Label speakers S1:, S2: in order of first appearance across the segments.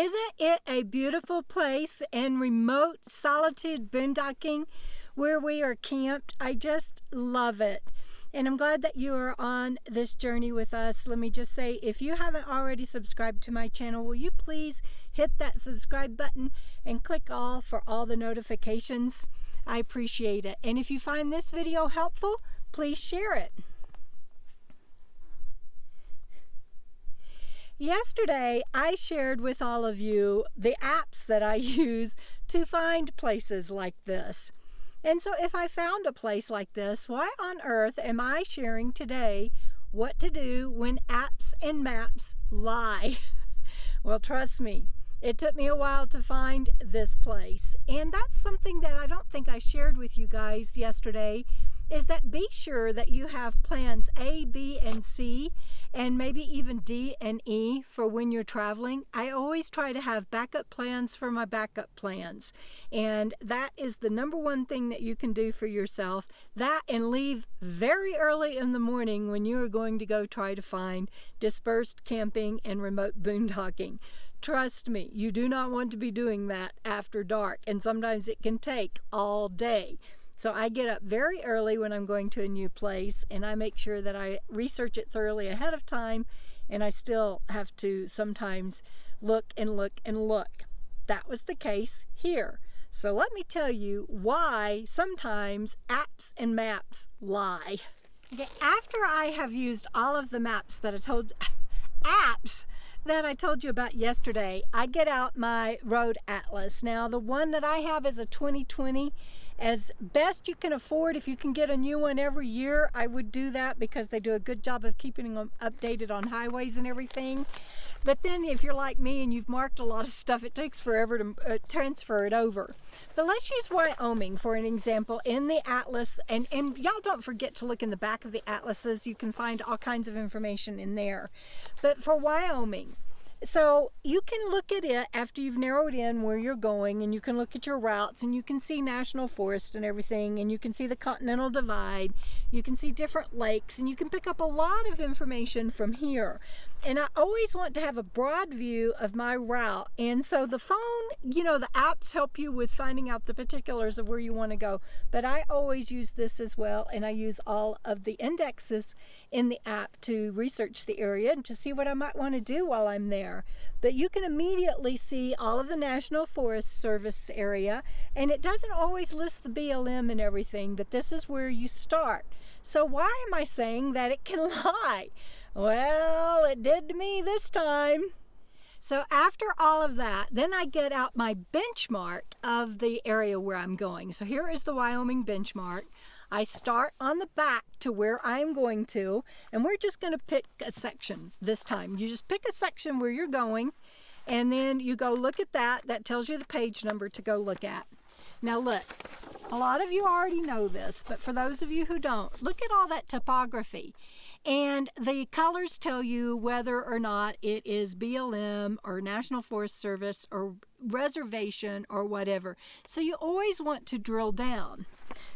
S1: isn't it a beautiful place in remote solitude boondocking where we are camped? I just love it. And I'm glad that you are on this journey with us. Let me just say, if you haven't already subscribed to my channel, will you please hit that subscribe button and click all for all the notifications? I appreciate it. And if you find this video helpful, please share it. Yesterday, I shared with all of you the apps that I use to find places like this. And so if I found a place like this, why on earth am I sharing today what to do when apps and maps lie? Well, trust me, it took me a while to find this place. And that's something that I don't think I shared with you guys yesterday, is that be sure that you have plans A, B, and C, and maybe even D and E for when you're traveling. I always try to have backup plans for my backup plans. And that is the number one thing that you can do for yourself. That and leave very early in the morning when you are going to go try to find dispersed camping and remote boondocking. Trust me, you do not want to be doing that after dark, and sometimes it can take all day. So I get up very early when I'm going to a new place, and I make sure that I research it thoroughly ahead of time, and I still have to sometimes look and look and look. That was the case here. So let me tell you why sometimes apps and maps lie. Okay, after I have used all of the apps that I told you about yesterday, I get out my road atlas. Now, the one that I have is a 2020. As best you can afford, if you can get a new one every year, I would do that because they do a good job of keeping them updated on highways and everything. But then if you're like me and you've marked a lot of stuff, it takes forever to transfer it over. But let's use Wyoming for an example in the atlas. And y'all don't forget to look in the back of the atlases. You can find all kinds of information in there. But for Wyoming, so you can look at it after you've narrowed in where you're going, and you can look at your routes, and you can see national forest and everything, and you can see the Continental Divide, you can see different lakes, and you can pick up a lot of information from here. And I always want to have a broad view of my route. And so the phone, you know, the apps help you with finding out the particulars of where you want to go. But I always use this as well, and I use all of the indexes in the app to research the area and to see what I might want to do while I'm there. But you can immediately see all of the National Forest Service area, and it doesn't always list the BLM and everything, but this is where you start. So why am I saying that it can lie? Well, it did to me this time. So after all of that, then I get out my benchmark of the area where I'm going. So here is the Wyoming benchmark. I start on the back to where I'm going to, and we're just going to pick a section this time. You just pick a section where you're going, and then you go look at that. That tells you the page number to go look at. Now look, a lot of you already know this, but for those of you who don't, look at all that topography. And the colors tell you whether or not it is BLM or National Forest Service or reservation or whatever. So you always want to drill down.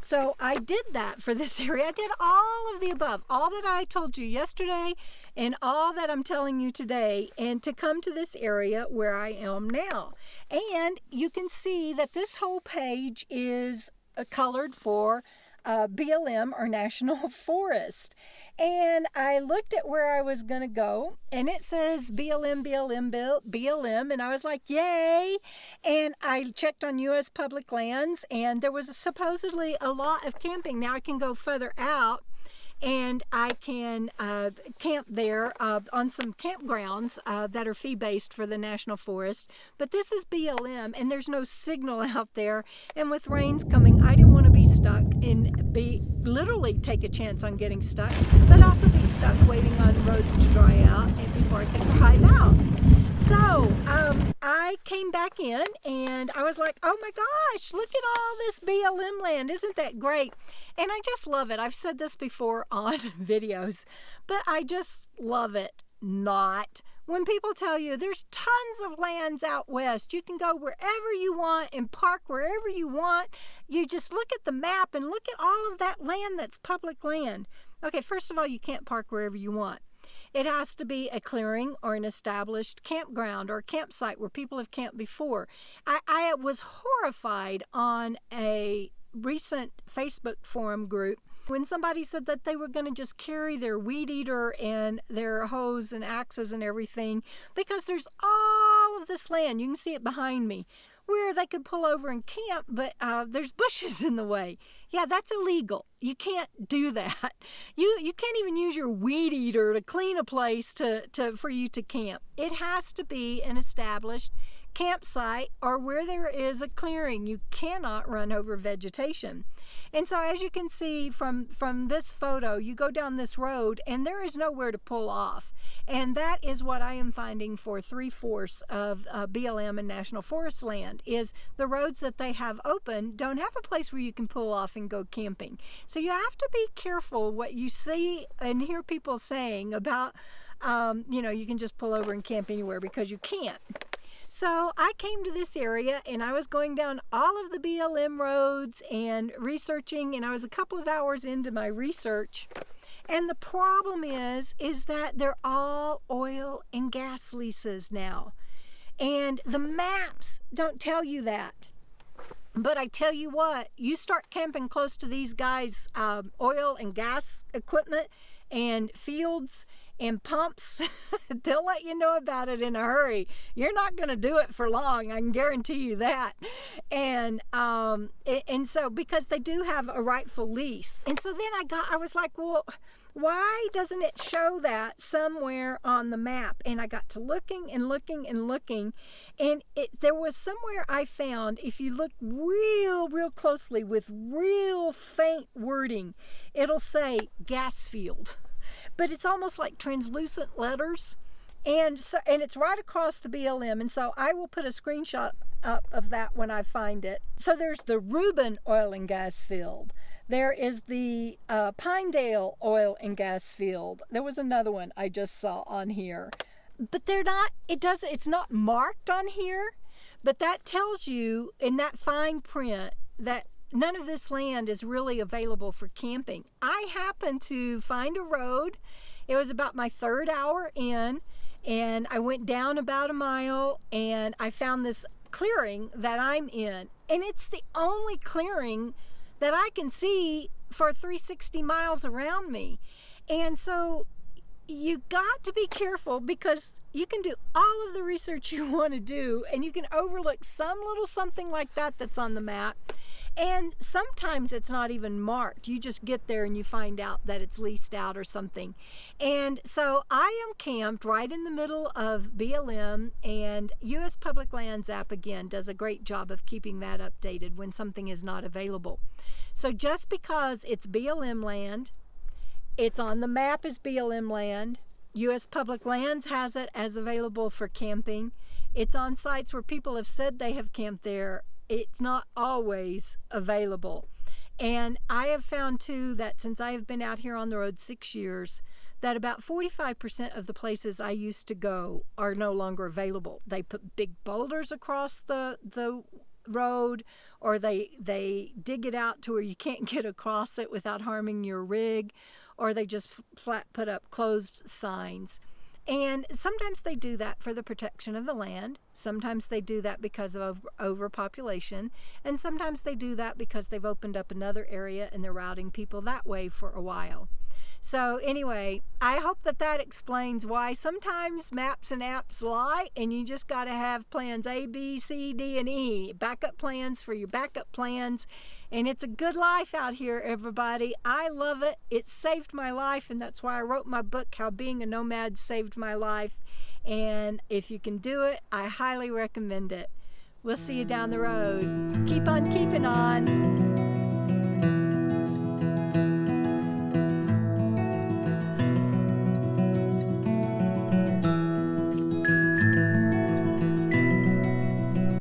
S1: So I did that for this area. I did all of the above, all that I told you yesterday and all that I'm telling you today, and to come to this area where I am now. And you can see that this whole page is colored for BLM or National Forest. And I looked at where I was going to go, and it says BLM, BLM, and I was like, yay! And I checked on U.S. public lands, and there was supposedly a lot of camping. Now I can go further out, and I can camp there on some campgrounds that are fee-based for the National Forest. But this is BLM, and there's no signal out there. And with rains coming, I didn't want to be stuck and literally take a chance on getting stuck, but also be stuck waiting on roads to dry out and before I could drive out. So I came back in, and I was like, oh my gosh, look at all this BLM land. Isn't that great? And I just love it. I've said this before on videos, but I just love it. Not when people tell you there's tons of lands out west, you can go wherever you want and park wherever you want. You just look at the map and look at all of that land that's public land. Okay, first of all, you can't park wherever you want. It has to be a clearing or an established campground or campsite where people have camped before. I was horrified on a recent Facebook forum group when somebody said that they were going to just carry their weed eater and their hose and axes and everything because there's all of this land, you can see it behind me, where they could pull over and camp, but there's bushes in the way. Yeah, that's illegal. You can't do that. You can't even use your weed eater to clean a place for you to camp. It has to be an established campsite or where there is a clearing. You cannot run over vegetation. And so as you can see from this photo, you go down this road and there is nowhere to pull off. And that is what I am finding for 3/4 of BLM and National Forest land, is the roads that they have open don't have a place where you can pull off and go camping. So you have to be careful what you see and hear people saying about, you can just pull over and camp anywhere, because you can't. So I came to this area and I was going down all of the BLM roads and researching, and I was a couple of hours into my research. And the problem is that they're all oil and gas leases now. And the maps don't tell you that. But I tell you what, you start camping close to these guys' oil and gas equipment and fields and pumps, they'll let you know about it in a hurry. You're not going to do it for long, I can guarantee you that. And so because they do have a rightful lease. And so then I was like, well, why doesn't it show that somewhere on the map? And I got to looking and looking and looking, and there was somewhere I found, if you look real closely with real faint wording, it'll say gas field. But it's almost like translucent letters, and it's right across the BLM. And so I will put a screenshot up of that when I find it. So there's the Reuben oil and gas field. There is the Pinedale oil and gas field. There was another one I just saw on here, but it's not marked on here. But that tells you in that fine print that none of this land is really available for camping. I happened to find a road. It was about my 3rd hour in, and I went down about a mile and I found this clearing that I'm in. And it's the only clearing that I can see for 360 miles around me. And so you got to be careful, because you can do all of the research you want to do and you can overlook some little something like that that's on the map. And sometimes it's not even marked. You just get there and you find out that it's leased out or something. And so I am camped right in the middle of BLM, and U.S. Public Lands app, again, does a great job of keeping that updated when something is not available. So just because it's BLM land, it's on the map as BLM land, U.S. Public Lands has it as available for camping, it's on sites where people have said they have camped there, it's not always available. And I have found too that since I have been out here on the road 6 years, that about 45% of the places I used to go are no longer available. They put big boulders across the road, or they dig it out to where you can't get across it without harming your rig, or they just flat put up closed signs. And sometimes they do that for the protection of the land. Sometimes they do that because of overpopulation. And sometimes they do that because they've opened up another area and they're routing people that way for a while. So anyway, I hope that explains why sometimes maps and apps lie, and you just got to have plans A, B, C, D, and E. Backup plans for your backup plans. And it's a good life out here, everybody. I love it. It saved my life, and that's why I wrote my book, How Being a Nomad Saved My Life. And if you can do it, I highly recommend it. We'll see you down the road. Keep on keeping on.